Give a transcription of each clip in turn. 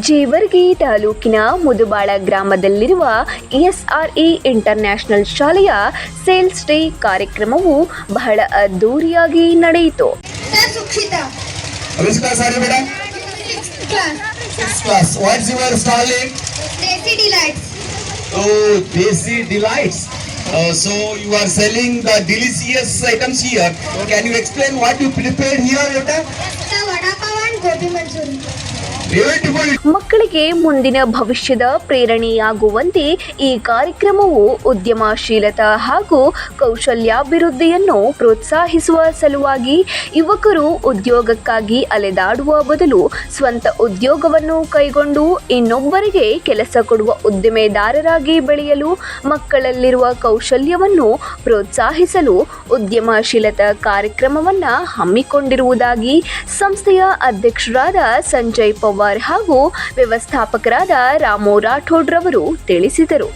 ಜೇವರ್ಗಿ ತಾಲೂಕಿನ ಮುದುಬಾಳ ಗ್ರಾಮದಲ್ಲಿರುವ SRE international ಶಾಲೆಯ ಸೇಲ್ಸ್ ಡೇ ಕಾರ್ಯಕ್ರಮವು ಬಹಳ ಅದ್ದೂರಿಯಾಗಿ ನಡೆಯಿತು. What's your stall name? Desi Delights. Oh, Desi Delights. So you are selling the delicious items here. Can you explain what you prepared here, Yota? The vada pav and gobi manchuri. Beautiful. ಮಕ್ಕಳಿಗೆ ಮುಂದಿನ ಭವಿಷ್ಯದ ಪ್ರೇರಣೆಯಾಗುವಂತೆ ಈ ಕಾರ್ಯಕ್ರಮವು ಉದ್ಯಮಶೀಲತಾ ಹಾಗೂ ಕೌಶಲ್ಯಾಭಿವೃದ್ಧಿಯನ್ನು ಪ್ರೋತ್ಸಾಹಿಸುವ ಸಲುವಾಗಿ ಯುವಕರು ಉದ್ಯೋಗಕ್ಕಾಗಿ ಅಲೆದಾಡುವ ಬದಲು ಸ್ವಂತ ಉದ್ಯೋಗವನ್ನು ಕೈಗೊಂಡು ಇನ್ನೊಬ್ಬರಿಗೆ ಕೆಲಸ ಕೊಡುವ ಉದ್ದಿಮೆದಾರರಾಗಿ ಬೆಳೆಯಲು ಮಕ್ಕಳಲ್ಲಿರುವ ಕೌಶಲ್ಯವನ್ನು ಪ್ರೋತ್ಸಾಹಿಸಲು ಉದ್ಯಮಶೀಲತಾ ಕಾರ್ಯಕ್ರಮವನ್ನು ಹಮ್ಮಿಕೊಂಡಿರುವುದಾಗಿ ಸಂಸ್ಥೆಯ ಅಧ್ಯಕ್ಷರಾದ ಸಂಜಯ್ ಪವಾರ್ ಹಾಗೂ ವ್ಯವಸ್ಥಾಪಕರಾದ ರಾಮು ರಾಠೋಡ್ ರವರು ತಿಳಿಸಿದರು.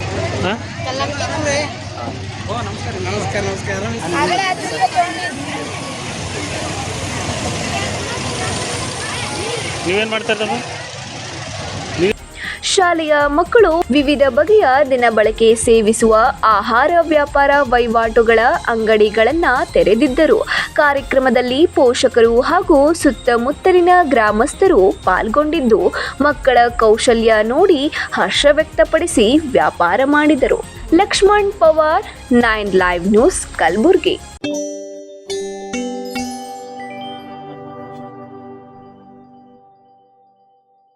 ನೀವೇನ್ ಮಾಡ್ತಾ ಇದ್ದೀರಾ? ಶಾಲೆಯ ಮಕ್ಕಳು ವಿವಿಧ ಬಗೆಯ ದಿನಬಳಕೆ ಸೇವಿಸುವ ಆಹಾರ ವ್ಯಾಪಾರ ವಹಿವಾಟುಗಳ ಅಂಗಡಿಗಳನ್ನು ತೆರೆದಿದ್ದರು. ಕಾರ್ಯಕ್ರಮದಲ್ಲಿ ಪೋಷಕರು ಹಾಗೂ ಸುತ್ತಮುತ್ತಲಿನ ಗ್ರಾಮಸ್ಥರು ಪಾಲ್ಗೊಂಡಿದ್ದು ಮಕ್ಕಳ ಕೌಶಲ್ಯ ನೋಡಿ ಹರ್ಷ ವ್ಯಕ್ತಪಡಿಸಿ ವ್ಯಾಪಾರ ಮಾಡಿದರು. Laxman Pawar, 9 live news, Kalaburagi.